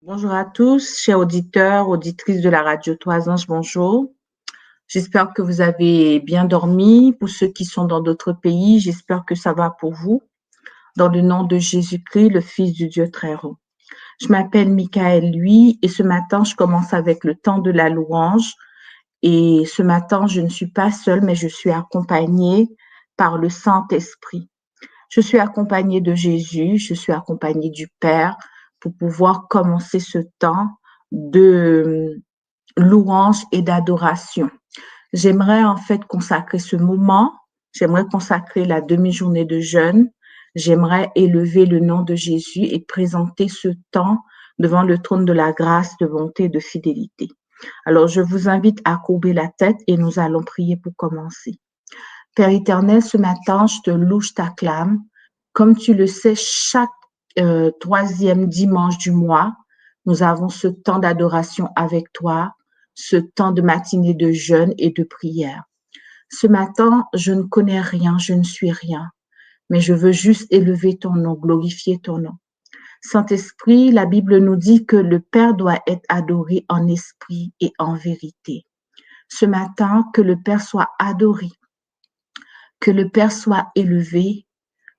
Bonjour à tous, chers auditeurs, auditrices de la radio Toisange, bonjour. J'espère que vous avez bien dormi. Pour ceux qui sont dans d'autres pays, j'espère que ça va pour vous. Dans le nom de Jésus-Christ, le Fils du Dieu très haut. Je m'appelle Michael Lui et ce matin, je commence avec le temps de la louange. Et ce matin, je ne suis pas seule, mais je suis accompagnée par le Saint-Esprit. Je suis accompagnée de Jésus, je suis accompagnée du Père pour pouvoir commencer ce temps de louange et d'adoration. J'aimerais en fait consacrer ce moment, j'aimerais consacrer la demi-journée de jeûne, j'aimerais élever le nom de Jésus et présenter ce temps devant le trône de la grâce, de bonté et de fidélité. Alors, je vous invite à courber la tête et nous allons prier pour commencer. Père éternel, ce matin, je te loue, je t'acclame. Comme tu le sais, chaque troisième dimanche du mois, nous avons ce temps d'adoration avec toi, ce temps de matinée de jeûne et de prière. Ce matin, je ne connais rien, je ne suis rien, mais je veux juste élever ton nom, glorifier ton nom. Saint-Esprit, la Bible nous dit que le Père doit être adoré en esprit et en vérité. Ce matin, que le Père soit adoré, que le Père soit élevé,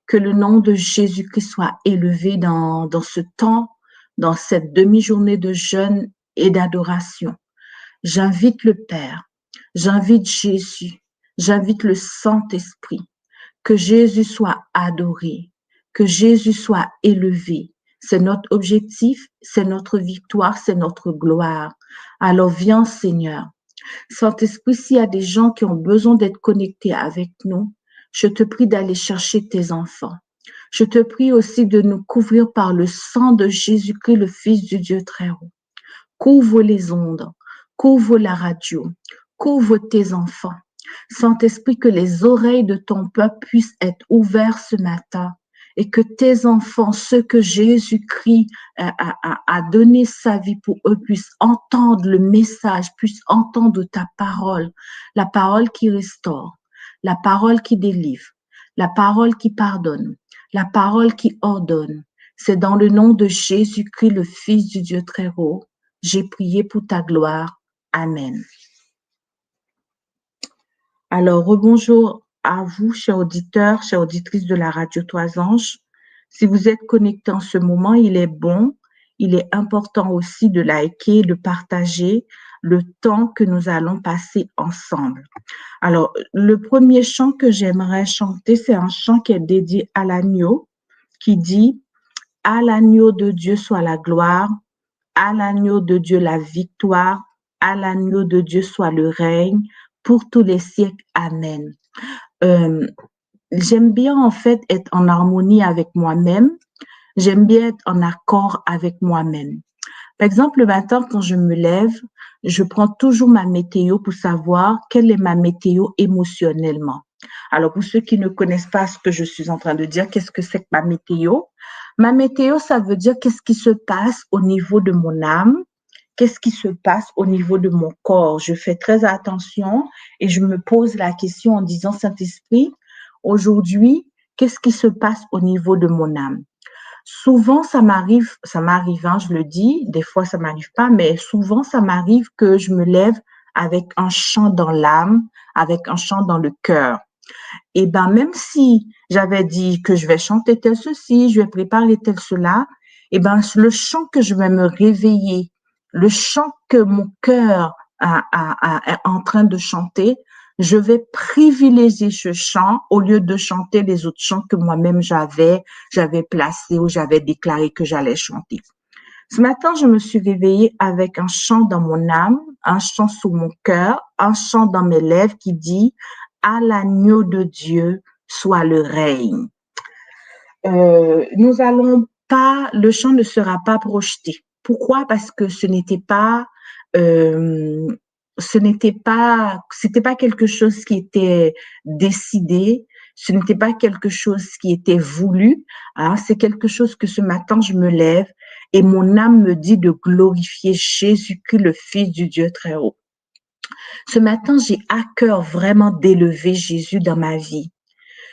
que le nom de Jésus-Christ soit élevé dans ce temps, dans cette demi-journée de jeûne et d'adoration. J'invite le Père, j'invite Jésus, j'invite le Saint-Esprit, que Jésus soit adoré, que Jésus soit élevé. C'est notre objectif, c'est notre victoire, c'est notre gloire. Alors viens Seigneur. Saint-Esprit, s'il y a des gens qui ont besoin d'être connectés avec nous, je te prie d'aller chercher tes enfants. Je te prie aussi de nous couvrir par le sang de Jésus-Christ, le Fils du Dieu très haut. Couvre les ondes, couvre la radio, couvre tes enfants. Saint-Esprit, que les oreilles de ton peuple puissent être ouvertes ce matin et que tes enfants, ceux que Jésus-Christ a donné sa vie pour eux, puissent entendre le message, puissent entendre ta parole, la parole qui restaure, la parole qui délivre, la parole qui pardonne, la parole qui ordonne. C'est dans le nom de Jésus-Christ, le Fils du Dieu très haut, j'ai prié pour ta gloire. Amen. Alors, rebonjour à vous, chers auditeurs, chères auditrices de la radio Toisange. Si vous êtes connectés en ce moment, il est important aussi de liker, de partager le temps que nous allons passer ensemble. Alors, le premier chant que j'aimerais chanter, c'est un chant qui est dédié à l'agneau, qui dit « À l'agneau de Dieu soit la gloire, à l'agneau de Dieu la victoire, à l'agneau de Dieu soit le règne, pour tous les siècles. Amen. » J'aime bien en fait être en harmonie avec moi-même. J'aime bien être en accord avec moi-même. Par exemple, le matin, quand je me lève, je prends toujours ma météo pour savoir quelle est ma météo émotionnellement. Alors, pour ceux qui ne connaissent pas ce que je suis en train de dire, qu'est-ce que c'est que ma météo? Ma météo, ça veut dire qu'est-ce qui se passe au niveau de mon âme, qu'est-ce qui se passe au niveau de mon corps. Je fais très attention et je me pose la question en disant, Saint-Esprit, aujourd'hui, qu'est-ce qui se passe au niveau de mon âme? Souvent, ça m'arrive, hein, je le dis, des fois ça m'arrive pas, mais souvent ça m'arrive que je me lève avec un chant dans l'âme, avec un chant dans le cœur. Et ben, même si j'avais dit que je vais chanter tel ceci, je vais préparer tel cela, et ben, le chant que je vais me réveiller, le chant que mon cœur est en train de chanter, je vais privilégier ce chant au lieu de chanter les autres chants que moi-même j'avais placés ou j'avais déclaré que j'allais chanter. Ce matin, je me suis réveillée avec un chant dans mon âme, un chant sous mon cœur, un chant dans mes lèvres qui dit « À l'agneau de Dieu soit le règne ». Le chant ne sera pas projeté. Pourquoi? Parce que c'était pas quelque chose qui était décidé, ce n'était pas quelque chose qui était voulu. Hein, c'est quelque chose que ce matin je me lève et mon âme me dit de glorifier Jésus-Christ, le Fils du Dieu très haut. Ce matin, j'ai à cœur vraiment d'élever Jésus dans ma vie.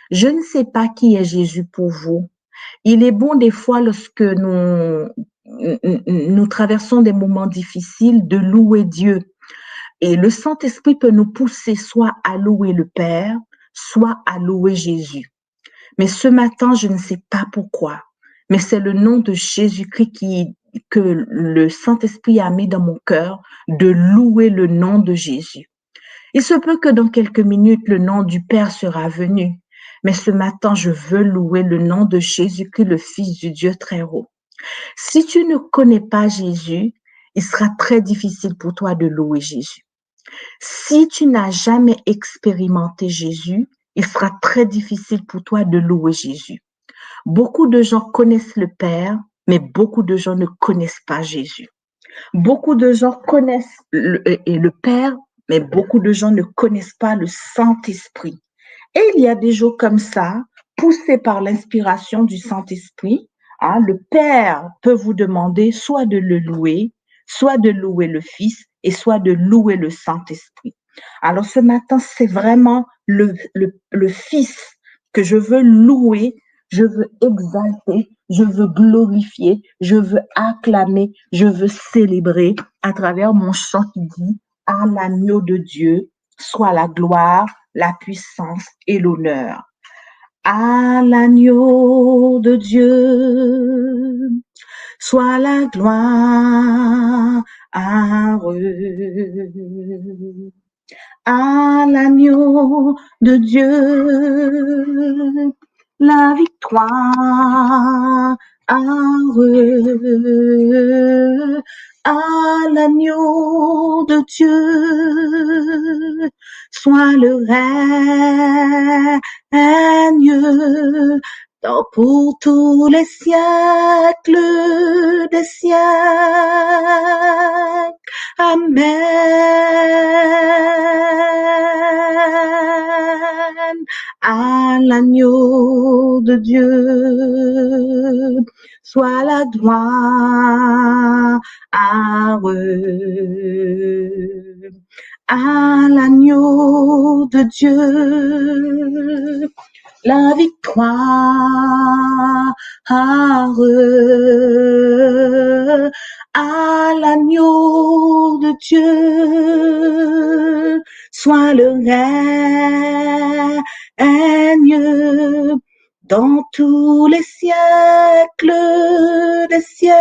Je ne sais pas qui est Jésus pour vous. Il est bon des fois lorsque nous nous traversons des moments difficiles, de louer Dieu. Et le Saint-Esprit peut nous pousser soit à louer le Père, soit à louer Jésus. Mais ce matin, je ne sais pas pourquoi, mais c'est le nom de Jésus-Christ que le Saint-Esprit a mis dans mon cœur de louer le nom de Jésus. Il se peut que dans quelques minutes, le nom du Père sera venu. Mais ce matin, je veux louer le nom de Jésus-Christ, le Fils du Dieu très haut. Si tu ne connais pas Jésus, il sera très difficile pour toi de louer Jésus. Si tu n'as jamais expérimenté Jésus, il sera très difficile pour toi de louer Jésus. Beaucoup de gens connaissent le Père, mais beaucoup de gens ne connaissent pas Jésus. Beaucoup de gens connaissent le Père, mais beaucoup de gens ne connaissent pas le Saint-Esprit. Et il y a des jours comme ça, poussés par l'inspiration du Saint-Esprit, le Père peut vous demander soit de le louer, soit de louer le Fils et soit de louer le Saint-Esprit. Alors ce matin, c'est vraiment le Fils que je veux louer, je veux exalter, je veux glorifier, je veux acclamer, je veux célébrer à travers mon chant qui dit « À l'agneau de Dieu, soit la gloire, la puissance et l'honneur. » À l'agneau de Dieu, soit la gloire, à l'agneau de Dieu, la victoire, à l'agneau de Dieu, soit le règne pour tous les siècles des siècles. Amen. À l'agneau de Dieu, soit la gloire, à l'agneau de Dieu, la victoire, à l'agneau de Dieu, soit le règne dans tous les siècles des siècles.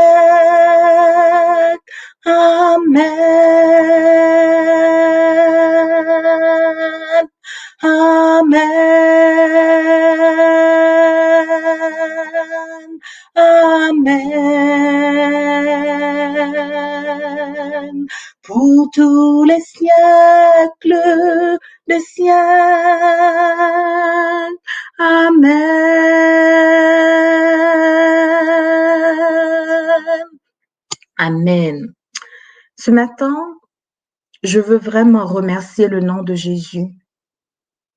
Amen. Amen. Amen. Pour tous les siècles des siècles. Amen. Amen. Ce matin, je veux vraiment remercier le nom de Jésus.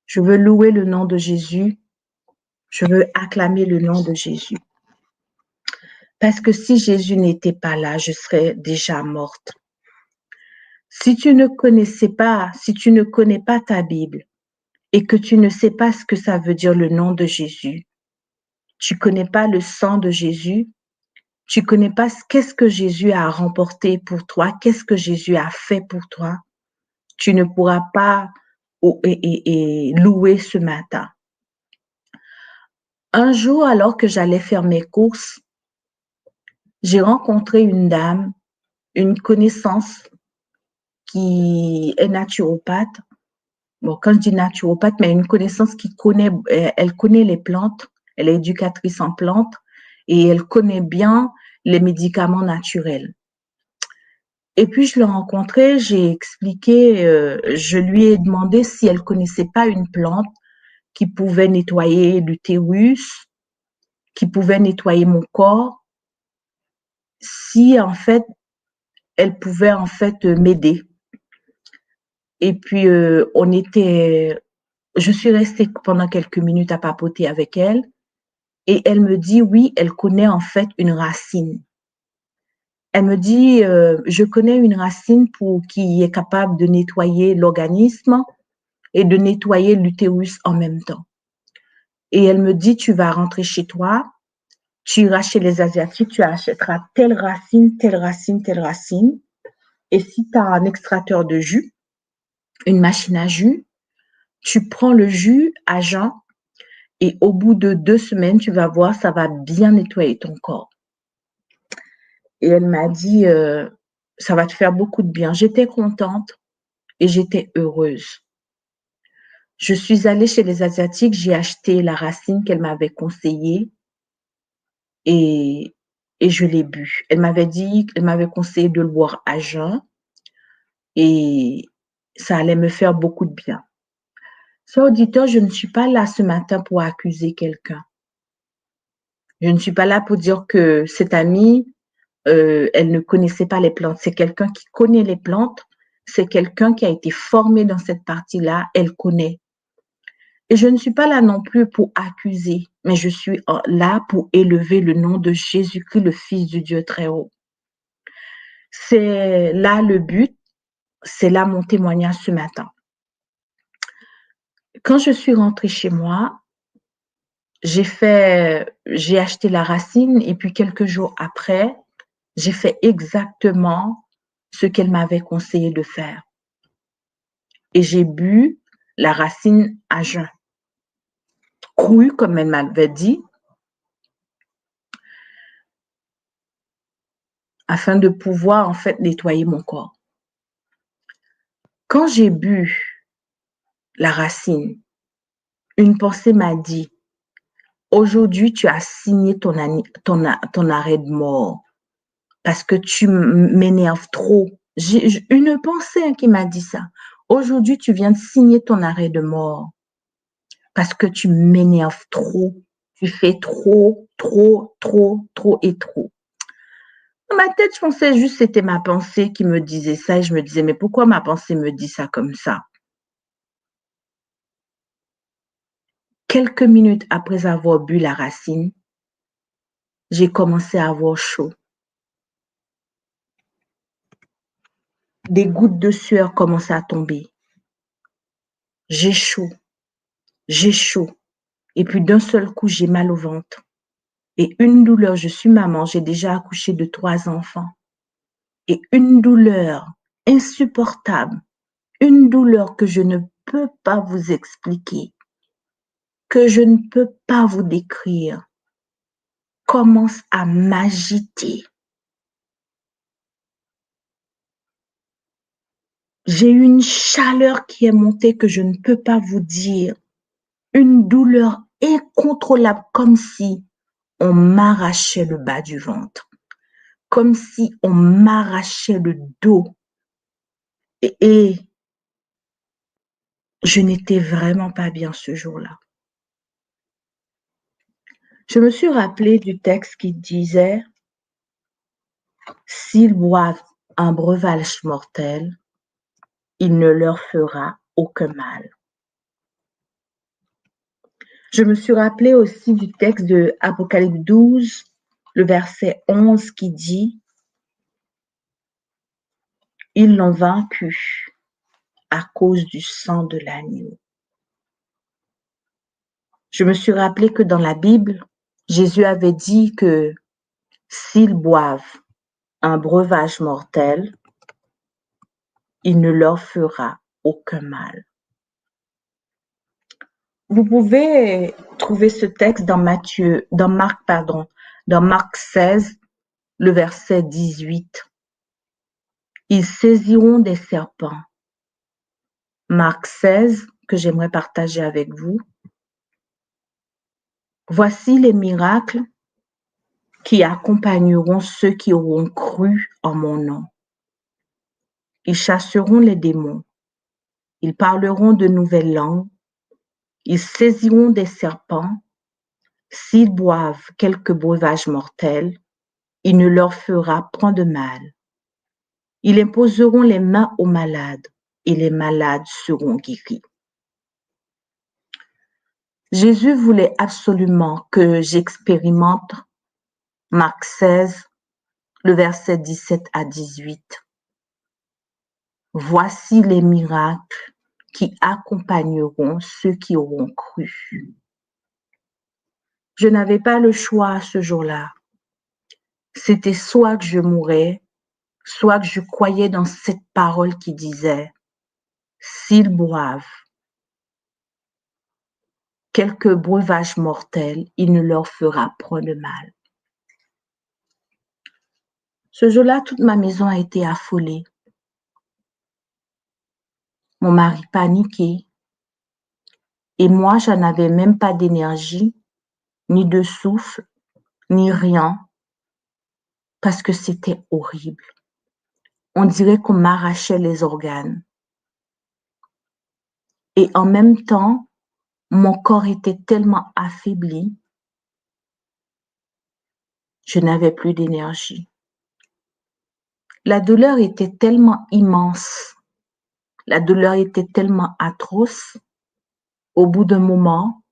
Je veux louer le nom de Jésus. Je veux acclamer le nom de Jésus. Parce que si Jésus n'était pas là, je serais déjà morte. Si tu ne connais pas ta Bible et que tu ne sais pas ce que ça veut dire le nom de Jésus, tu connais pas le sang de Jésus, tu connais pas qu'est-ce que Jésus a remporté pour toi, qu'est-ce que Jésus a fait pour toi, tu ne pourras pas louer ce matin. Un jour, alors que j'allais faire mes courses, j'ai rencontré une dame, une connaissance qui est naturopathe. Bon, quand je dis naturopathe, mais une connaissance qui connaît, elle connaît les plantes, elle est éducatrice en plantes et elle connaît bien les médicaments naturels. Et puis, je l'ai rencontrée, j'ai expliqué, je lui ai demandé si elle connaissait pas une plante qui pouvait nettoyer l'utérus, qui pouvait nettoyer mon corps, si en fait, elle pouvait en fait m'aider. Et puis, je suis restée pendant quelques minutes à papoter avec elle et elle me dit, oui, elle connaît en fait une racine. Elle me dit, je connais une racine qui est capable de nettoyer l'organisme et de nettoyer l'utérus en même temps. Et elle me dit, tu vas rentrer chez toi, Tu iras chez les Asiatiques, tu achèteras telle racine, telle racine, telle racine. Et si tu as un extracteur de jus, une machine à jus, tu prends le jus à jeun et au bout de 2 semaines, tu vas voir, ça va bien nettoyer ton corps. Et elle m'a dit, ça va te faire beaucoup de bien. J'étais contente et j'étais heureuse. Je suis allée chez les Asiatiques, j'ai acheté la racine qu'elle m'avait conseillée et, et je l'ai bu. Elle m'avait conseillé de le boire à jeun et ça allait me faire beaucoup de bien. Sœur auditeur, je ne suis pas là ce matin pour accuser quelqu'un. Je ne suis pas là pour dire que cette amie, elle ne connaissait pas les plantes. C'est quelqu'un qui connaît les plantes. C'est quelqu'un qui a été formé dans cette partie-là. Elle connaît. Et je ne suis pas là non plus pour accuser, mais je suis là pour élever le nom de Jésus-Christ, le Fils du Dieu très haut. C'est là le but. C'est là mon témoignage ce matin. Quand je suis rentrée chez moi, j'ai acheté la racine et puis quelques jours après, j'ai fait exactement ce qu'elle m'avait conseillé de faire. Et j'ai bu la racine à jeun, crue comme elle m'avait dit, afin de pouvoir en fait nettoyer mon corps. Quand j'ai bu la racine, une pensée m'a dit, aujourd'hui tu as signé ton arrêt de mort parce que tu m'énerves trop. J'ai une pensée qui m'a dit ça. Aujourd'hui, tu viens de signer ton arrêt de mort parce que tu m'énerves trop. Tu fais trop, trop, trop, trop et trop. Dans ma tête, je pensais juste que c'était ma pensée qui me disait ça et je me disais, mais pourquoi ma pensée me dit ça comme ça? Quelques minutes après avoir bu la racine, j'ai commencé à avoir chaud. Des gouttes de sueur commençaient à tomber. J'ai chaud. J'ai chaud. Et puis d'un seul coup, j'ai mal au ventre. Et une douleur, je suis maman, j'ai déjà accouché de 3 enfants. Et une douleur insupportable, une douleur que je ne peux pas vous expliquer, que je ne peux pas vous décrire, commence à m'agiter. J'ai eu une chaleur qui est montée que je ne peux pas vous dire. Une douleur incontrôlable, comme si on m'arrachait le bas du ventre, comme si on m'arrachait le dos. Et je n'étais vraiment pas bien ce jour-là. Je me suis rappelé du texte qui disait « S'ils boivent un breuvage mortel, il ne leur fera aucun mal. » Je me suis rappelé aussi du texte de Apocalypse 12, le verset 11 qui dit « Ils l'ont vaincu à cause du sang de l'agneau. » Je me suis rappelé que dans la Bible, Jésus avait dit que s'ils boivent un breuvage mortel, il ne leur fera aucun mal. Vous pouvez trouver ce texte dans Marc 16, le verset 18. Ils saisiront des serpents. Marc 16, que j'aimerais partager avec vous. Voici les miracles qui accompagneront ceux qui auront cru en mon nom. Ils chasseront les démons. Ils parleront de nouvelles langues. Ils saisiront des serpents. S'ils boivent quelque breuvage mortel, il ne leur fera point de mal. Ils imposeront les mains aux malades et les malades seront guéris. Jésus voulait absolument que j'expérimente Marc 16, le verset 17 à 18. Voici les miracles qui accompagneront ceux qui auront cru. Je n'avais pas le choix ce jour-là. C'était soit que je mourais, soit que je croyais dans cette parole qui disait « S'ils boivent quelques breuvages mortels, il ne leur fera point de mal. » Ce jour-là, toute ma maison a été affolée. Mon mari paniqué. Et moi, je n'avais même pas d'énergie, ni de souffle, ni rien, parce que c'était horrible. On dirait qu'on m'arrachait les organes. Et en même temps, mon corps était tellement affaibli, je n'avais plus d'énergie. La douleur était tellement immense, la douleur était tellement atroce. Au bout d'un moment,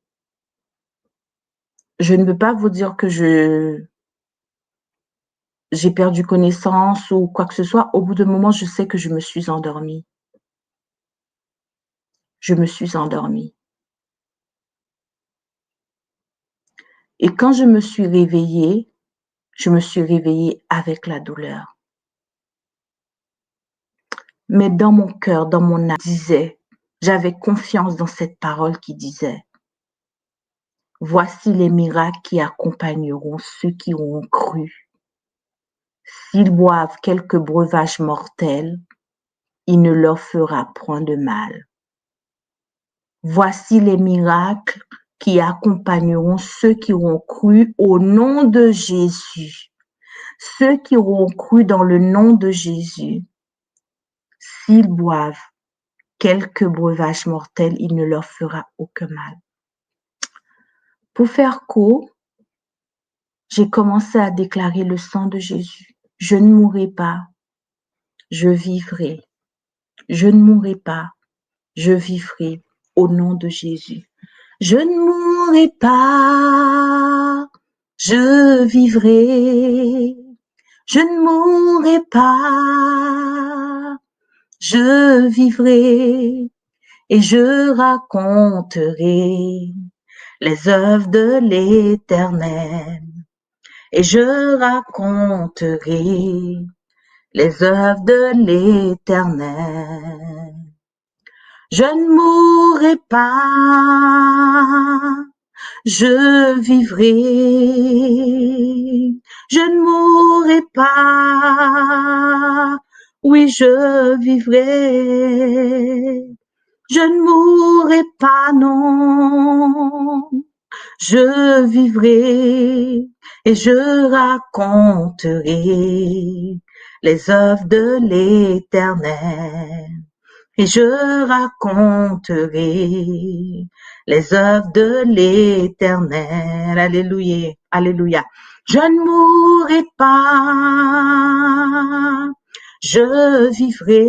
je ne veux pas vous dire que j'ai perdu connaissance ou quoi que ce soit. Au bout d'un moment, je sais que je me suis endormie. Je me suis endormie. Et quand je me suis réveillée avec la douleur. Mais dans mon cœur, dans mon âme, j'avais confiance dans cette parole qui disait « Voici les miracles qui accompagneront ceux qui auront cru. S'ils boivent quelques breuvages mortels, il ne leur fera point de mal. Voici les miracles qui accompagneront ceux qui auront cru au nom de Jésus. » Ceux qui auront cru dans le nom de Jésus, s'ils boivent quelques breuvages mortels, il ne leur fera aucun mal. Pour faire court, j'ai commencé à déclarer le sang de Jésus. Je ne mourrai pas, je vivrai. Je ne mourrai pas, je vivrai au nom de Jésus. Je ne mourrai pas, je vivrai. Je ne mourrai pas, je vivrai et je raconterai les œuvres de l'Éternel. Et je raconterai les œuvres de l'Éternel. Je ne mourrai pas, je vivrai. Je ne mourrai pas, oui je vivrai. Je ne mourrai pas, non, je vivrai et je raconterai les œuvres de l'Éternel. Et je raconterai les œuvres de l'Éternel. Alléluia, alléluia. Je ne mourrai pas, je vivrai.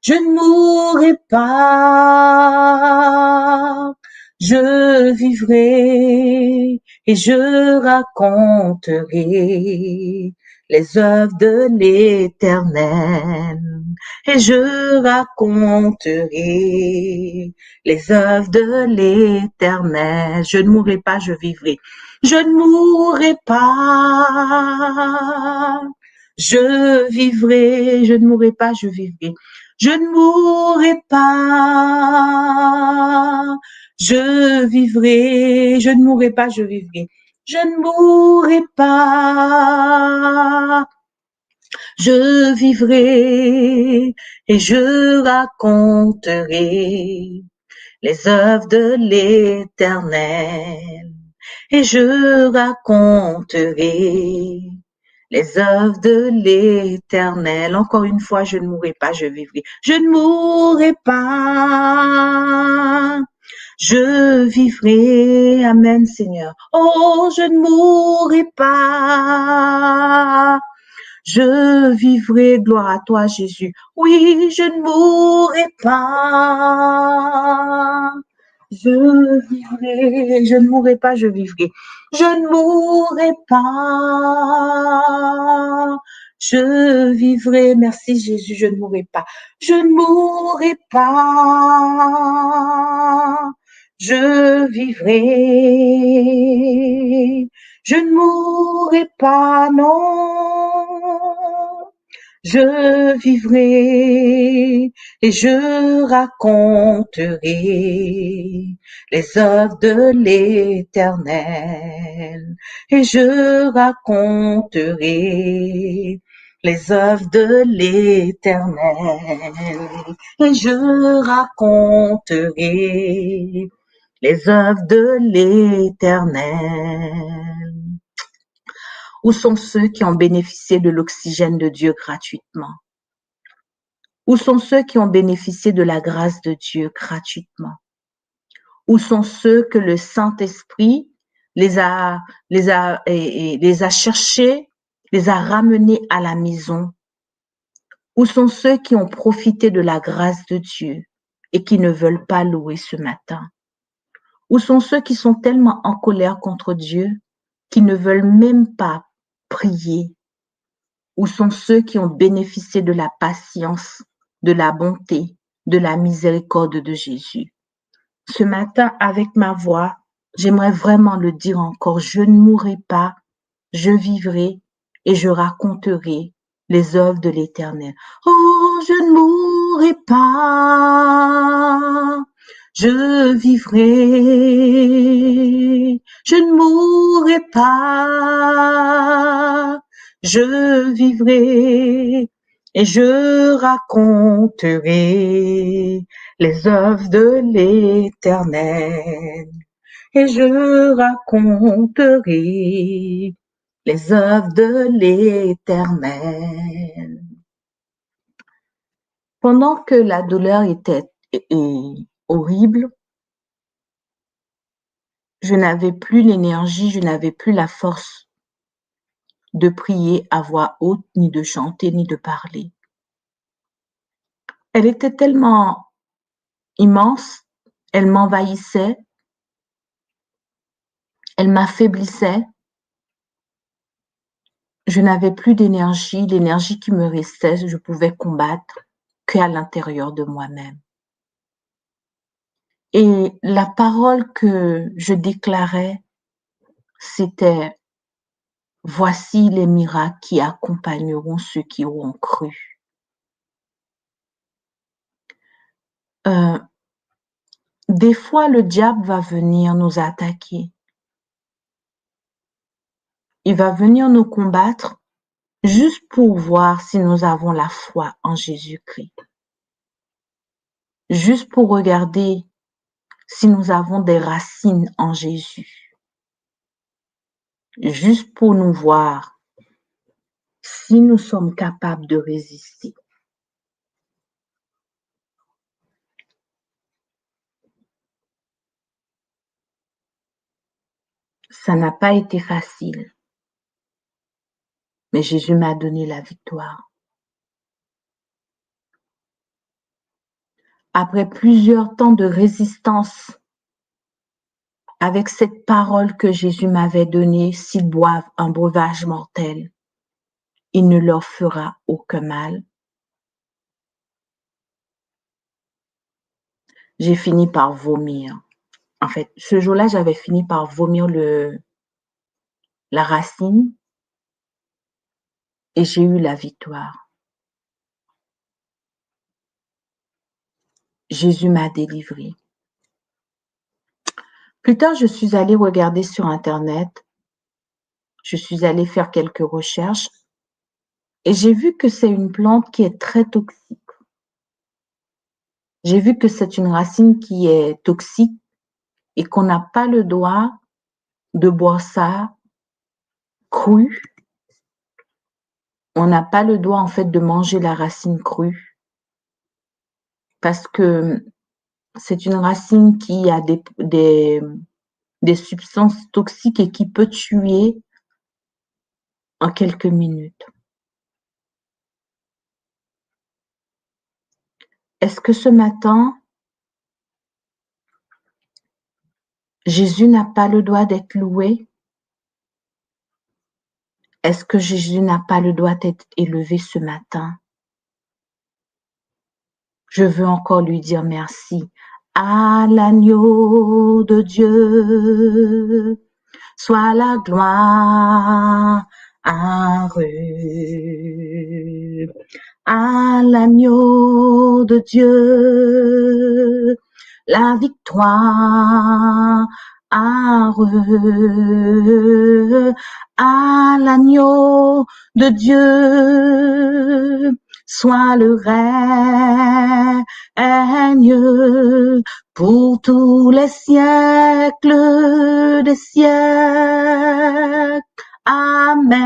Je ne mourrai pas, je vivrai et je raconterai les œuvres de l'Éternel. Et je raconterai les œuvres de l'Éternel. Je ne mourrai pas, je vivrai. Je ne mourrai pas, je vivrai. Je ne mourrai pas, je vivrai. Je ne mourrai pas, je vivrai. Je ne mourrai pas, je vivrai. Je ne mourrai pas, je vivrai et je raconterai les œuvres de l'Éternel. Et je raconterai les œuvres de l'Éternel. Encore une fois, je ne mourrai pas, je vivrai. Je ne mourrai pas, je vivrai. Amen, Seigneur. Oh, je ne mourrai pas, je vivrai. Gloire à toi, Jésus. Oui, je ne mourrai pas, je vivrai. Je ne mourrai pas, je vivrai. Je ne mourrai pas, je vivrai. Merci Jésus, je ne mourrai pas. Je ne mourrai pas, je vivrai. Je ne mourrai pas, non. Je vivrai et je raconterai les œuvres de l'Éternel. Et je raconterai les œuvres de l'Éternel. Et je raconterai les œuvres de l'Éternel. Où sont ceux qui ont bénéficié de l'oxygène de Dieu gratuitement? Où sont ceux qui ont bénéficié de la grâce de Dieu gratuitement? Où sont ceux que le Saint-Esprit les a cherchés, les a ramenés à la maison? Où sont ceux qui ont profité de la grâce de Dieu et qui ne veulent pas louer ce matin? Où sont ceux qui sont tellement en colère contre Dieu qui ne veulent même pas prier? Où sont ceux qui ont bénéficié de la patience, de la bonté, de la miséricorde de Jésus? Ce matin, avec ma voix, j'aimerais vraiment le dire encore, je ne mourrai pas, je vivrai et je raconterai les œuvres de l'Éternel. Oh, je ne mourrai pas, je vivrai, je ne mourrai pas, je vivrai et je raconterai les œuvres de l'Éternel. Et je raconterai les œuvres de l'Éternel. Pendant que la douleur était horrible, je n'avais plus l'énergie, je n'avais plus la force de prier à voix haute, ni de chanter, ni de parler. Elle était tellement immense, elle m'envahissait, elle m'affaiblissait. Je n'avais plus d'énergie, l'énergie qui me restait, je pouvais combattre qu'à l'intérieur de moi-même. Et la parole que je déclarais, c'était « Voici les miracles qui accompagneront ceux qui auront cru ». Des fois, le diable va venir nous attaquer. Il va venir nous combattre juste pour voir si nous avons la foi en Jésus-Christ. Juste pour regarder si nous avons des racines en Jésus. Juste pour nous voir si nous sommes capables de résister. Ça n'a pas été facile, mais Jésus m'a donné la victoire. Après plusieurs temps de résistance, avec cette parole que Jésus m'avait donnée, s'ils boivent un breuvage mortel, il ne leur fera aucun mal. J'ai fini par vomir. En fait, ce jour-là, j'avais fini par vomir la racine et j'ai eu la victoire. Jésus m'a délivrée. Plus tard, je suis allée regarder sur Internet. Je suis allée faire quelques recherches et j'ai vu que c'est une plante qui est très toxique. J'ai vu que c'est une racine qui est toxique et qu'on n'a pas le droit de boire ça cru. On n'a pas le droit, en fait, de manger la racine crue parce que c'est une racine qui a des substances toxiques et qui peut tuer en quelques minutes. Est-ce que ce matin, Jésus n'a pas le droit d'être loué? Est-ce que Jésus n'a pas le droit d'être élevé ce matin? Je veux encore lui dire merci. À l'agneau de Dieu, soit la gloire. À l'agneau de Dieu, la victoire. À l'agneau de Dieu, soit le règne pour tous les siècles des siècles. Amen.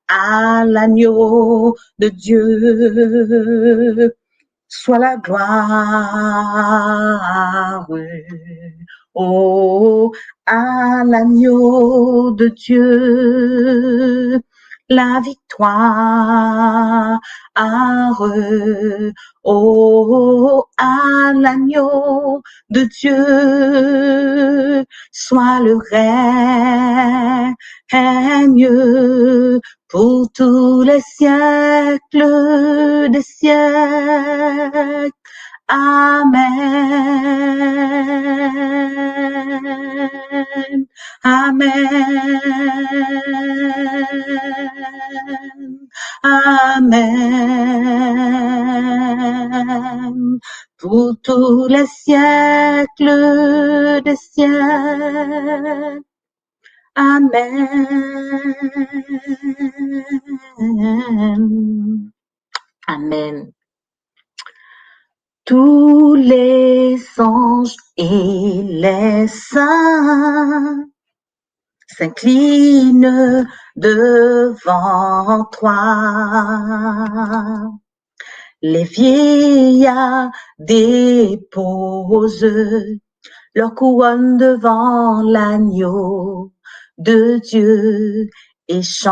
À l'agneau de Dieu, soit la gloire. Oh, à l'agneau de Dieu, la victoire. Oh, à l'agneau de Dieu, soit le règne pour tous les siècles des siècles. Amen. Amen. Amen. Pour tous les siècles des siècles. Amen. Amen. Tous les anges et les saints s'inclinent devant toi. Les vieillards déposent leur couronne devant l'agneau de Dieu et chantent.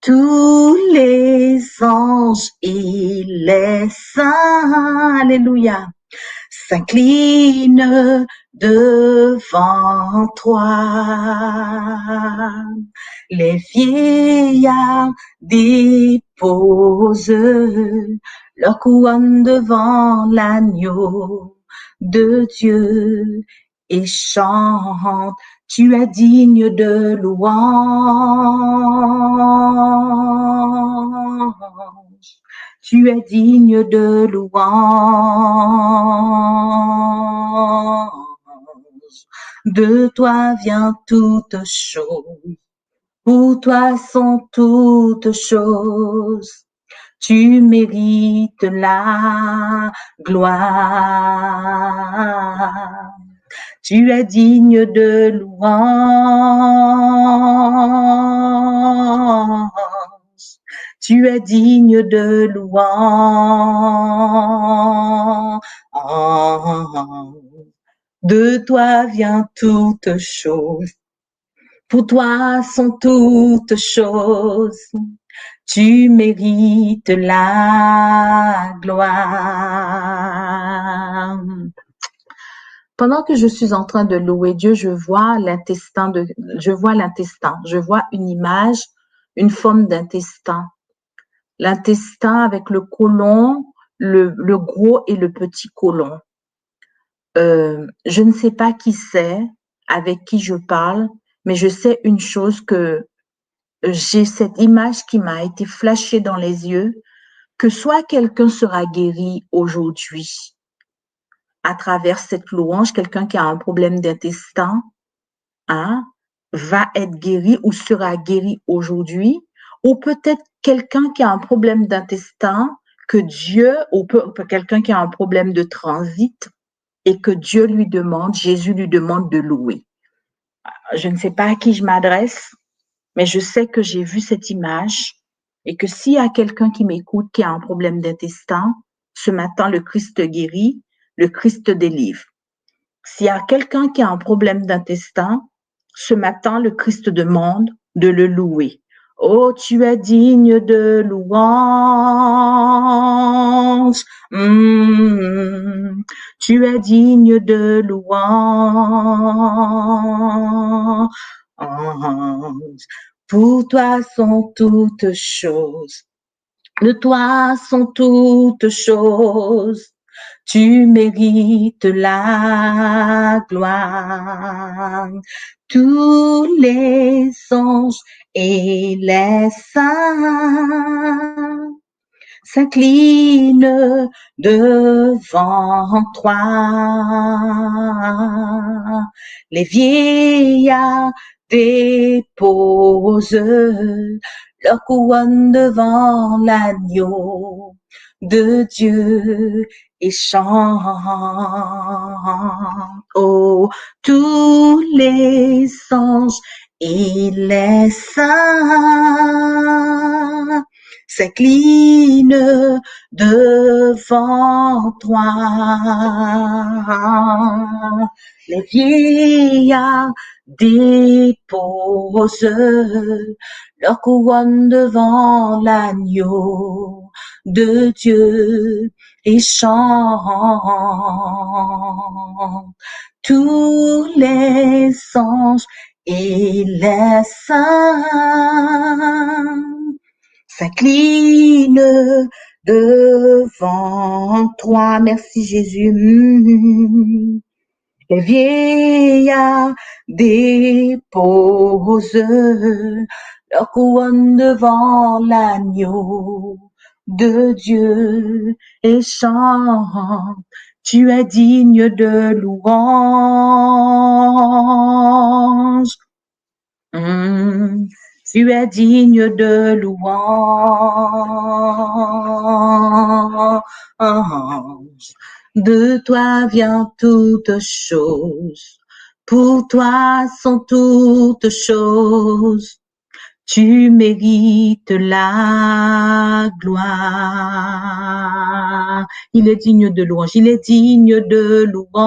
Tous les anges et les saints, alléluia, s'inclinent devant toi. Les vieillards déposent leur couronne devant l'agneau de Dieu et chantent. Tu es digne de louange. Tu es digne de louange. De toi vient toute chose. Pour toi sont toutes choses. Tu mérites la gloire. Tu es digne de louange. Tu es digne de louange. De toi vient toute chose. Pour toi sont toutes choses. Tu mérites la gloire. Pendant que je suis en train de louer Dieu, je vois l'intestin, je vois une image, une forme d'intestin. L'intestin avec le côlon, le gros et le petit côlon. Je ne sais pas qui c'est, avec qui je parle, mais je sais une chose, que j'ai cette image qui m'a été flashée dans les yeux, que soit quelqu'un sera guéri aujourd'hui à travers cette louange, quelqu'un qui a un problème d'intestin, hein, va être guéri ou sera guéri aujourd'hui, ou peut-être quelqu'un qui a un problème d'intestin, que Dieu, ou quelqu'un qui a un problème de transit, et que Dieu lui demande, Jésus lui demande de louer. Je ne sais pas à qui je m'adresse, mais je sais que j'ai vu cette image et que s'il y a quelqu'un qui m'écoute qui a un problème d'intestin, ce matin, le Christ guérit, le Christ délivre. S'il y a quelqu'un qui a un problème d'intestin, ce matin, le Christ demande de le louer. Oh, tu es digne de louange. Tu es digne de louange. Pour toi sont toutes choses. De toi sont toutes choses. Tu mérites la gloire. Tous les anges et les saints s'inclinent devant toi. Les vieillards déposent leur couronne devant l'agneau de Dieu et chantent. Oh, tous les anges et les saints s'inclinent devant toi. Les vieillards déposent leur couronne devant l'agneau de Dieu et chantent. Tous les anges et les saints s'inclinent devant toi. Merci Jésus. Les vieillards déposent leur couronne devant l'agneau de Dieu et chantent. Tu es digne de louange. Tu es digne de louange. De toi vient toute chose. Pour toi sont toutes choses. Tu mérites la gloire. Il est digne de louange. Il est digne de louange.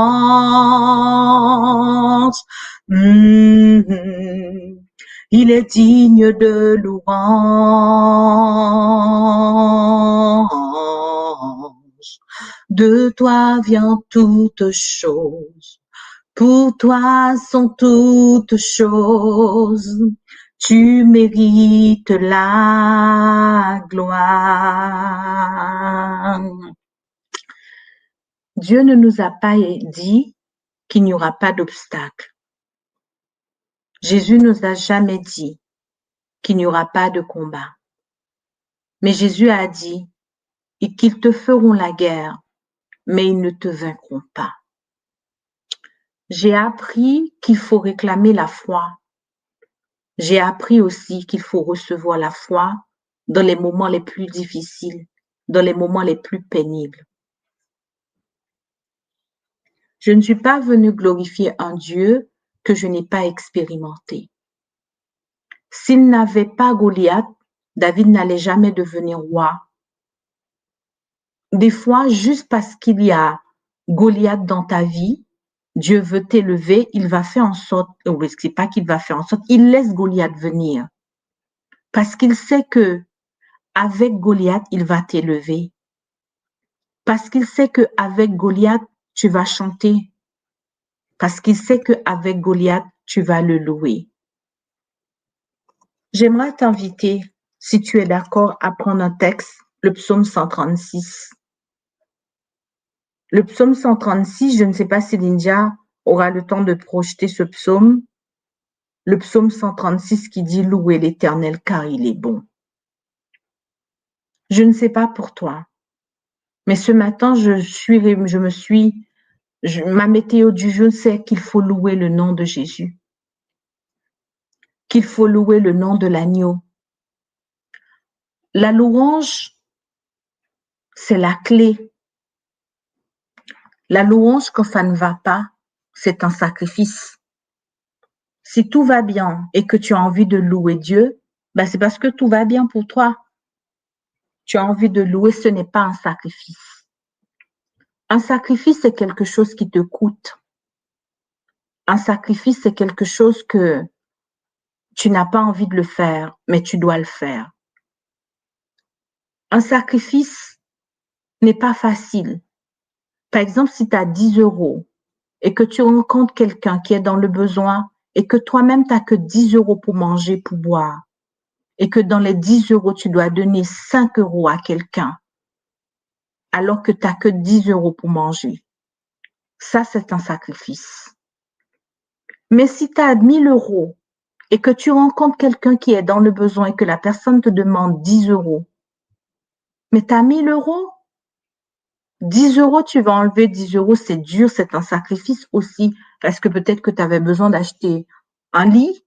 Il est digne de louange. De toi vient toute chose. Pour toi sont toutes choses. Tu mérites la gloire. Dieu ne nous a pas dit qu'il n'y aura pas d'obstacle. Jésus nous a jamais dit qu'il n'y aura pas de combat. Mais Jésus a dit qu'ils te feront la guerre, mais ils ne te vaincront pas. J'ai appris qu'il faut réclamer la foi. J'ai appris aussi qu'il faut recevoir la foi dans les moments les plus difficiles, dans les moments les plus pénibles. Je ne suis pas venue glorifier un Dieu que je n'ai pas expérimenté. S'il n'avait pas Goliath, David n'allait jamais devenir roi. Des fois, juste parce qu'il y a Goliath dans ta vie, Dieu veut t'élever, il va faire en sorte, c'est pas qu'il va faire en sorte, il laisse Goliath venir. Parce qu'il sait que avec Goliath, il va t'élever. Parce qu'il sait que avec Goliath, tu vas chanter. Parce qu'il sait que avec Goliath, tu vas le louer. J'aimerais t'inviter, si tu es d'accord, à prendre un texte, le psaume 136. Le psaume 136, je ne sais pas si Lindia aura le temps de projeter ce psaume. Le psaume 136 qui dit « Louez l'Éternel car il est bon ». Je ne sais pas pour toi, mais ce matin, ma météo du jour, c'est qu'il faut louer le nom de Jésus, qu'il faut louer le nom de l'agneau. La louange, c'est la clé. La louange, quand ça ne va pas, c'est un sacrifice. Si tout va bien et que tu as envie de louer Dieu, ben c'est parce que tout va bien pour toi. Tu as envie de louer, ce n'est pas un sacrifice. Un sacrifice, c'est quelque chose qui te coûte. Un sacrifice, c'est quelque chose que tu n'as pas envie de le faire, mais tu dois le faire. Un sacrifice n'est pas facile. Par exemple, si tu as 10 € et que tu rencontres quelqu'un qui est dans le besoin et que toi-même, tu n'as que 10 € pour manger, pour boire, et que dans les 10 euros, tu dois donner 5 euros à quelqu'un, alors que tu n'as que 10 euros pour manger. Ça, c'est un sacrifice. Mais si tu as 1000 euros et que tu rencontres quelqu'un qui est dans le besoin et que la personne te demande 10 euros, mais tu as 1000 euros, 10 euros, tu vas enlever 10 euros, c'est dur, c'est un sacrifice aussi, parce que peut-être que tu avais besoin d'acheter un lit,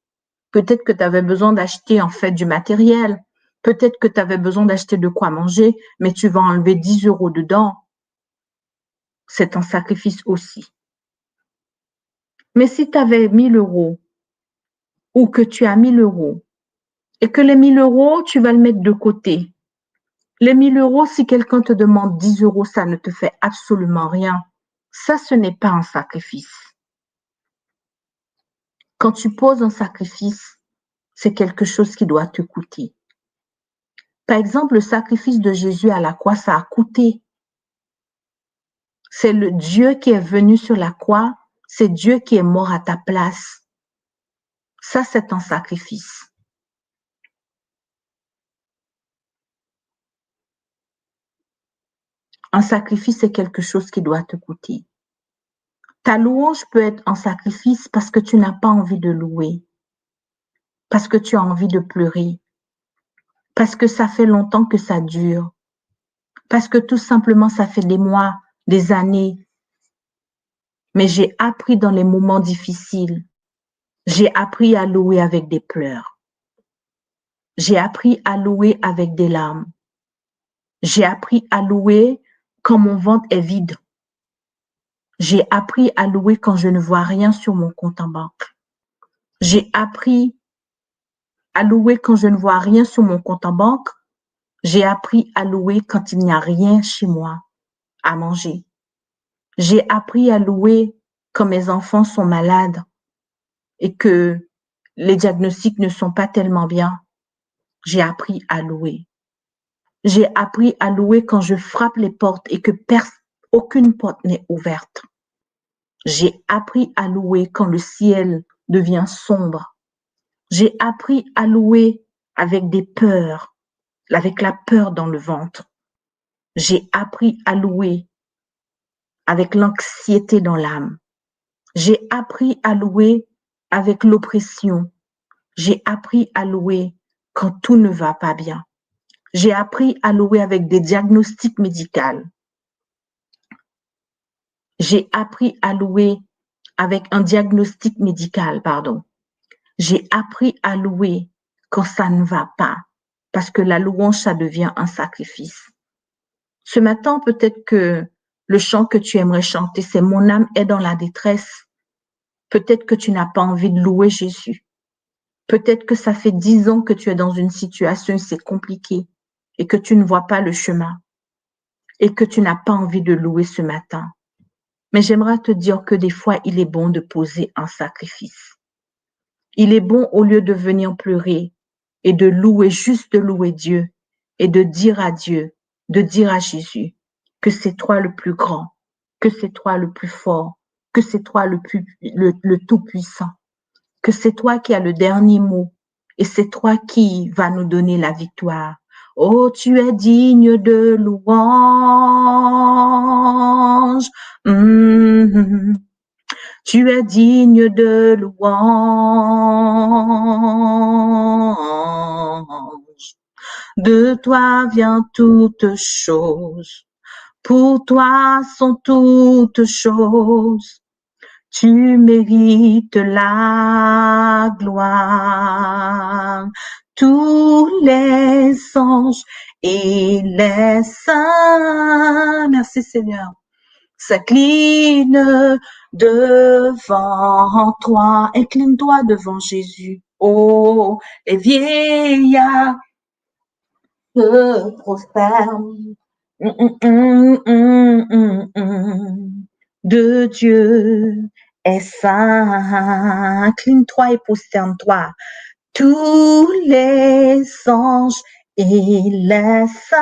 peut-être que tu avais besoin d'acheter en fait du matériel, peut-être que tu avais besoin d'acheter de quoi manger, mais tu vas enlever 10 euros dedans. C'est un sacrifice aussi. Mais si tu avais 1000 euros ou que tu as 1000 euros et que les 1000 euros, tu vas le mettre de côté. Les 1000 euros, si quelqu'un te demande 10 euros, ça ne te fait absolument rien. Ça, ce n'est pas un sacrifice. Quand tu poses un sacrifice, c'est quelque chose qui doit te coûter. Par exemple, le sacrifice de Jésus à la croix, ça a coûté. C'est le Dieu qui est venu sur la croix, c'est Dieu qui est mort à ta place. Ça, c'est un sacrifice. Un sacrifice, c'est quelque chose qui doit te coûter. Ta louange peut être un sacrifice parce que tu n'as pas envie de louer, parce que tu as envie de pleurer, parce que ça fait longtemps que ça dure, parce que tout simplement ça fait des mois, des années. Mais j'ai appris dans les moments difficiles, j'ai appris à louer avec des pleurs. J'ai appris à louer avec des larmes. J'ai appris à louer quand mon ventre est vide. J'ai appris à louer quand je ne vois rien sur mon compte en banque. J'ai appris à louer quand je ne vois rien sur mon compte en banque. J'ai appris à louer quand il n'y a rien chez moi à manger. J'ai appris à louer quand mes enfants sont malades et que les diagnostics ne sont pas tellement bien. J'ai appris à louer. J'ai appris à louer quand je frappe les portes et que aucune porte n'est ouverte. J'ai appris à louer quand le ciel devient sombre. J'ai appris à louer avec des peurs, avec la peur dans le ventre. J'ai appris à louer avec l'anxiété dans l'âme. J'ai appris à louer avec l'oppression. J'ai appris à louer quand tout ne va pas bien. J'ai appris à louer avec des diagnostics médicaux. J'ai appris à louer avec un diagnostic médical, pardon. J'ai appris à louer quand ça ne va pas, parce que la louange, ça devient un sacrifice. Ce matin, peut-être que le chant que tu aimerais chanter, c'est Mon âme est dans la détresse. Peut-être que tu n'as pas envie de louer Jésus. Peut-être que ça fait 10 ans que tu es dans une situation, c'est compliqué, et que tu ne vois pas le chemin, et que tu n'as pas envie de louer ce matin. Mais j'aimerais te dire que des fois, il est bon de poser un sacrifice. Il est bon, au lieu de venir pleurer et de louer, juste de louer Dieu et de dire à Dieu, de dire à Jésus que c'est toi le plus grand, que c'est toi le plus fort, que c'est toi le tout-puissant, que c'est toi qui as le dernier mot et c'est toi qui vas nous donner la victoire. Oh, tu es digne de louange. Tu es digne de louange. De toi vient toute chose. Pour toi sont toutes choses. Tu mérites la gloire. Tous les anges et les saints, merci Seigneur, s'incline devant toi. Incline-toi devant Jésus. Oh, les vieillards se prosternent de Dieu est saint. Incline-toi et prosterne-toi. Tous les anges et les saints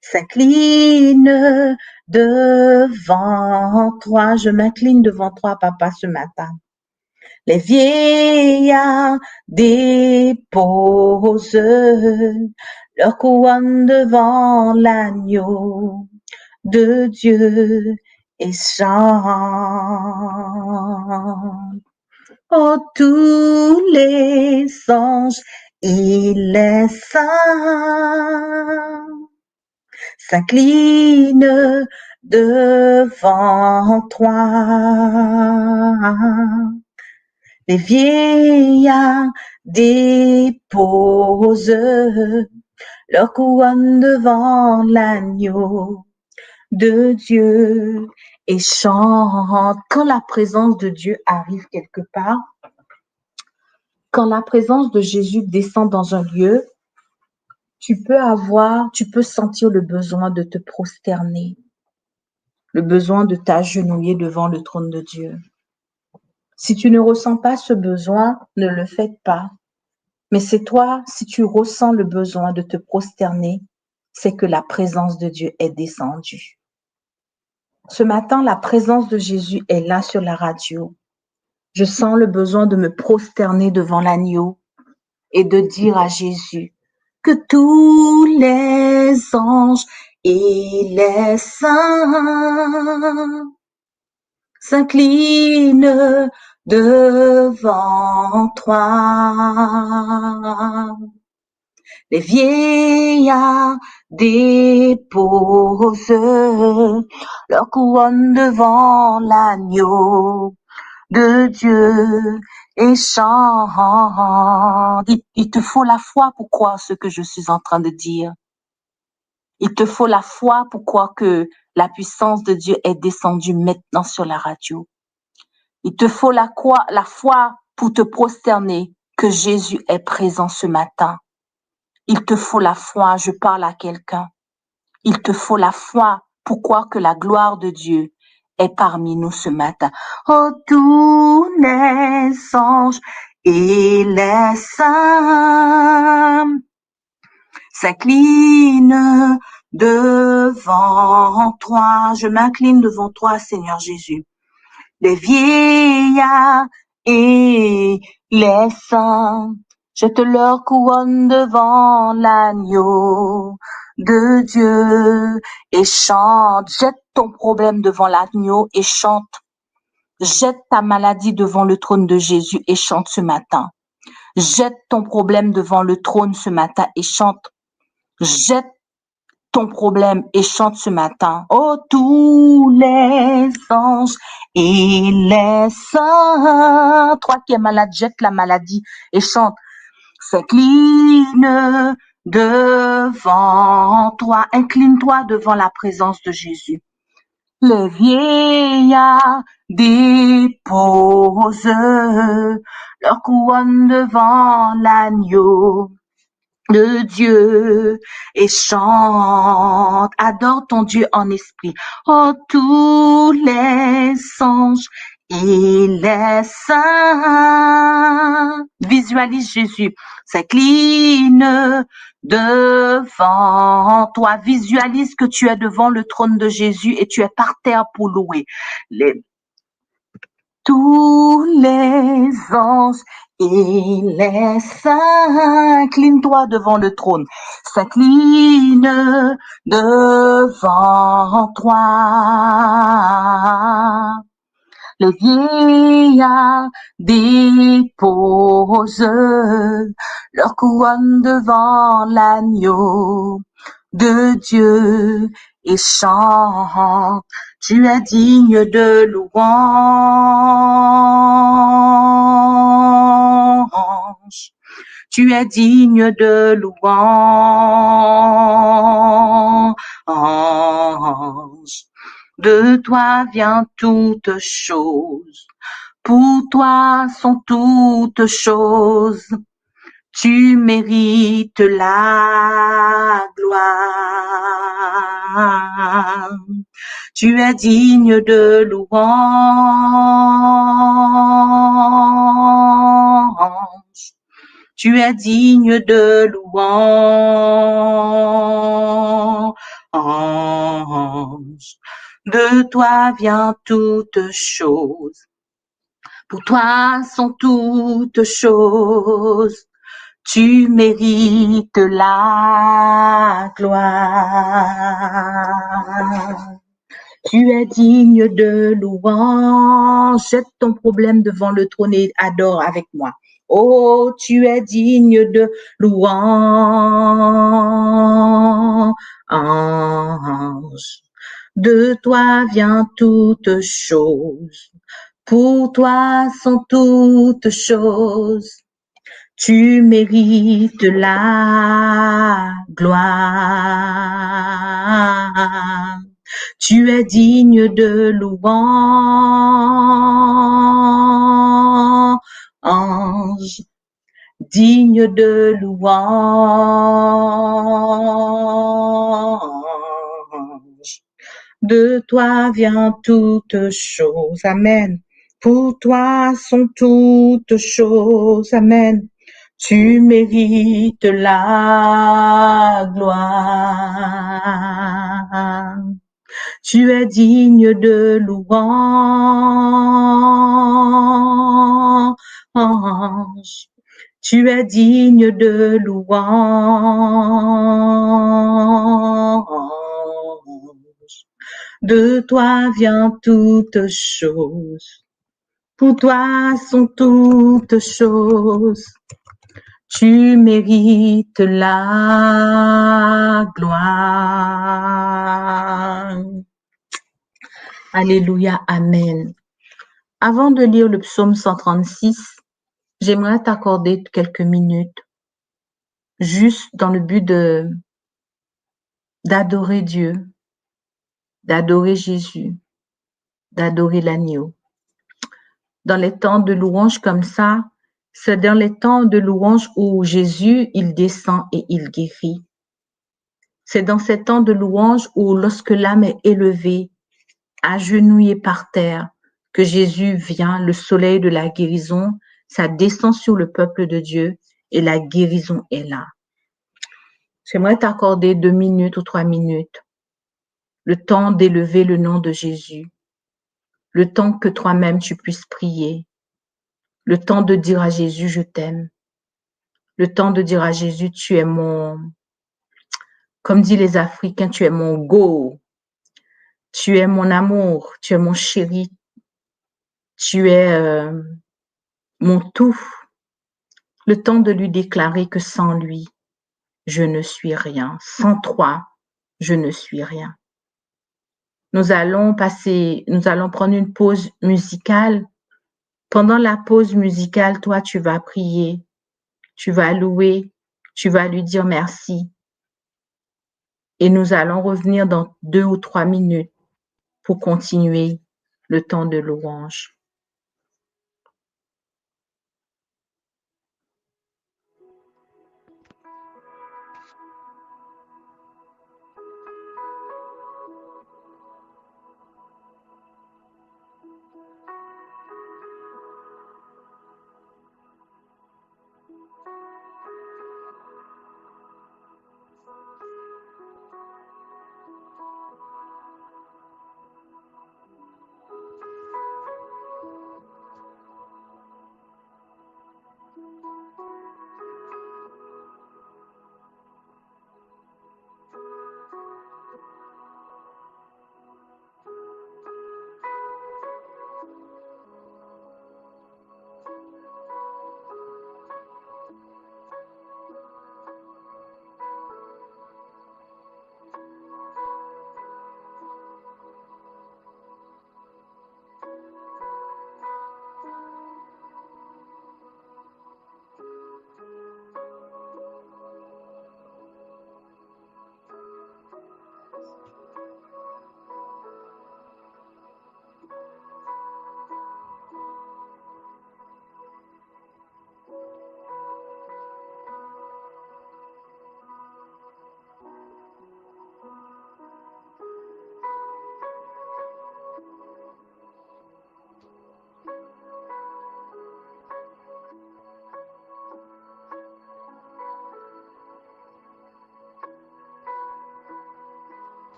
s'incline devant toi. Je m'incline devant toi, Papa, ce matin. Les vieillards déposent leur couronne devant l'agneau de Dieu et chantent. Oh, tous les anges et les saints s'inclinent devant toi. Les vieillards déposent leur couronne devant l'agneau de Dieu et chantent. Quand la présence de Dieu arrive quelque part, quand la présence de Jésus descend dans un lieu, tu peux sentir le besoin de te prosterner, le besoin de t'agenouiller devant le trône de Dieu. Si tu ne ressens pas ce besoin, ne le faites pas. Mais c'est toi, si tu ressens le besoin de te prosterner, c'est que la présence de Dieu est descendue. Ce matin, la présence de Jésus est là sur la radio. Je sens le besoin de me prosterner devant l'agneau et de dire à Jésus que tous les anges et les saints s'inclinent devant toi. Les vieillards déposent leur couronne devant l'agneau de Dieu et chantent. Il te faut la foi pour croire ce que je suis en train de dire. Il te faut la foi pour croire que la puissance de Dieu est descendue maintenant sur la radio. Il te faut la foi pour te prosterner que Jésus est présent ce matin. Il te faut la foi, je parle à quelqu'un. Il te faut la foi pour croire que la gloire de Dieu est parmi nous ce matin. Oh, tous les anges et les saints s'inclinent devant toi. Je m'incline devant toi, Seigneur Jésus. Les vieillards et les saints jettent leur couronne devant l'agneau de Dieu et chante. Jette ton problème devant l'agneau et chante. Jette ta maladie devant le trône de Jésus et chante ce matin. Jette ton problème devant le trône ce matin et chante. Jette ton problème et chante ce matin. Oh, tous les anges et les saints. Toi qui es malade, jette la maladie et chante. S'incline devant toi. Incline-toi devant la présence de Jésus. Les vieillards déposent leur couronne devant l'agneau de Dieu et chante, adore ton Dieu en esprit. Oh, tous les anges et les saints, visualise Jésus, s'incline devant toi, visualise que tu es devant le trône de Jésus et tu es par terre pour louer. Tous les anges et les saints, incline-toi devant le trône, s'incline devant toi. Les vieillards déposent leur couronne devant l'agneau de Dieu et chantent. Tu es digne de louange. Tu es digne de louange. De toi vient toute chose. Pour toi sont toutes choses. Tu mérites la gloire. Tu es digne de louange. Tu es digne de louange. De toi vient toute chose. Pour toi sont toutes choses. Tu mérites la gloire. Tu es digne de louange. Jette ton problème devant le trône et adore avec moi. Oh, tu es digne de louange. De toi vient toute chose. Pour toi sont toutes choses. Tu mérites la gloire. Tu es digne de louange, digne de louange. De toi vient toute chose. Amen. Pour toi sont toutes choses. Amen. Tu mérites la gloire. Tu es digne de louange. Tu es digne de louange. De toi vient toute chose. Pour toi sont toutes choses. Tu mérites la gloire. Alléluia, Amen. Avant de lire le psaume 136, j'aimerais t'accorder quelques minutes, juste dans le but d'adorer Dieu, d'adorer Jésus, d'adorer l'agneau. Dans les temps de louange comme ça, c'est dans les temps de louange où Jésus, il descend et il guérit. C'est dans ces temps de louange où lorsque l'âme est élevée, agenouillée par terre, que Jésus vient, le soleil de la guérison, ça descend sur le peuple de Dieu et la guérison est là. J'aimerais t'accorder 2 minutes ou 3 minutes, le temps d'élever le nom de Jésus, le temps que toi-même tu puisses prier, le temps de dire à Jésus, je t'aime, le temps de dire à Jésus, tu es mon, comme disent les Africains, tu es mon go, tu es mon amour, tu es mon chéri, tu es mon tout. Le temps de lui déclarer que sans lui, je ne suis rien. Sans toi, je ne suis rien. Nous allons prendre une pause musicale. Pendant la pause musicale, toi, tu vas prier, tu vas louer, tu vas lui dire merci. Et nous allons revenir dans 2 ou 3 minutes pour continuer le temps de louange.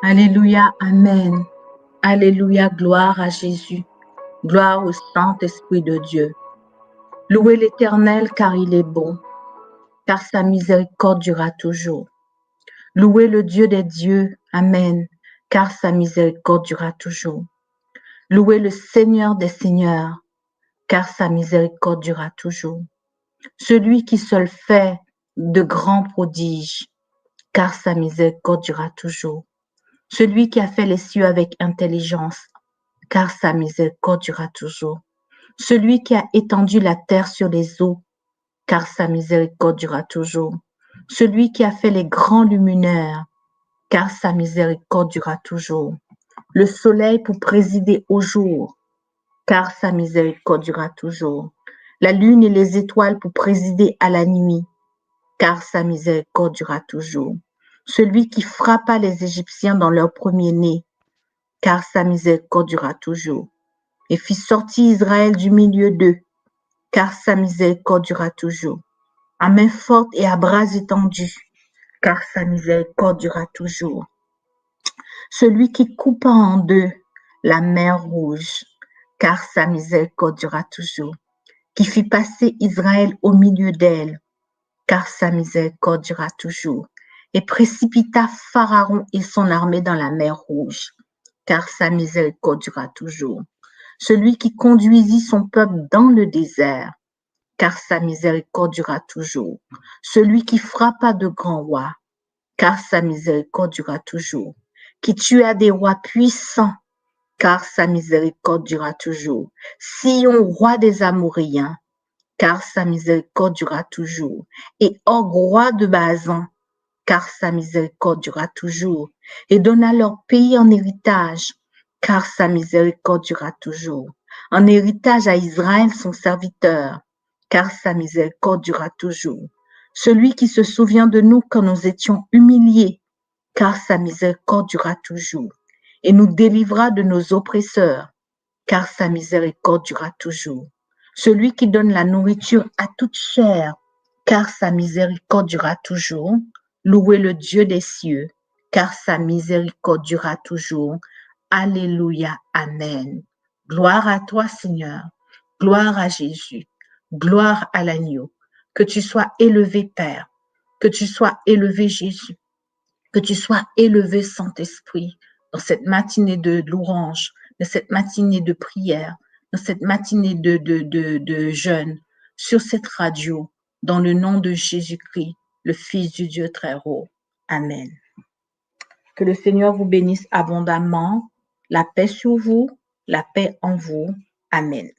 Alléluia, Amen. Alléluia, gloire à Jésus. Gloire au Saint-Esprit de Dieu. Louez l'Éternel car il est bon, car sa miséricorde durera toujours. Louez le Dieu des dieux, Amen, car sa miséricorde durera toujours. Louez le Seigneur des seigneurs, car sa miséricorde durera toujours. Celui qui seul fait de grands prodiges, car sa miséricorde durera toujours. Celui qui a fait les cieux avec intelligence, car sa miséricorde durera toujours. Celui qui a étendu la terre sur les eaux, car sa miséricorde durera toujours. Celui qui a fait les grands luminaires, car sa miséricorde durera toujours. Le soleil pour présider au jour, car sa miséricorde durera toujours. La lune et les étoiles pour présider à la nuit, car sa miséricorde durera toujours. Celui qui frappa les Égyptiens dans leur premier-né, car sa miséricorde durera toujours. Et fit sortir Israël du milieu d'eux, car sa miséricorde durera toujours. À main forte et à bras étendus, car sa miséricorde durera toujours. Celui qui coupa en deux la mer rouge, car sa miséricorde durera toujours. Qui fit passer Israël au milieu d'elle, car sa miséricorde durera toujours. Et précipita Pharaon et son armée dans la mer rouge, car sa miséricorde durera toujours. Celui qui conduisit son peuple dans le désert, car sa miséricorde durera toujours. Celui qui frappa de grands rois, car sa miséricorde durera toujours. Qui tua des rois puissants, car sa miséricorde durera toujours. Sion, roi des Amoréens, car sa miséricorde durera toujours. Et Og, roi de Bazan, car sa miséricorde durera toujours. Et donna leur pays en héritage, car sa miséricorde durera toujours. En héritage à Israël son serviteur, car sa miséricorde durera toujours. Celui qui se souvient de nous quand nous étions humiliés, car sa miséricorde durera toujours. Et nous délivra de nos oppresseurs, car sa miséricorde durera toujours. Celui qui donne la nourriture à toute chair, car sa miséricorde durera toujours. Louez le Dieu des cieux, car sa miséricorde durera toujours. Alléluia, Amen. Gloire à toi, Seigneur. Gloire à Jésus. Gloire à l'agneau. Que tu sois élevé, Père. Que tu sois élevé, Jésus. Que tu sois élevé, Saint-Esprit, dans cette matinée de louange, dans cette matinée de prière, dans cette matinée de jeûne, sur cette radio, dans le nom de Jésus-Christ, le Fils du Dieu très haut. Amen. Que le Seigneur vous bénisse abondamment, la paix sur vous, la paix en vous. Amen.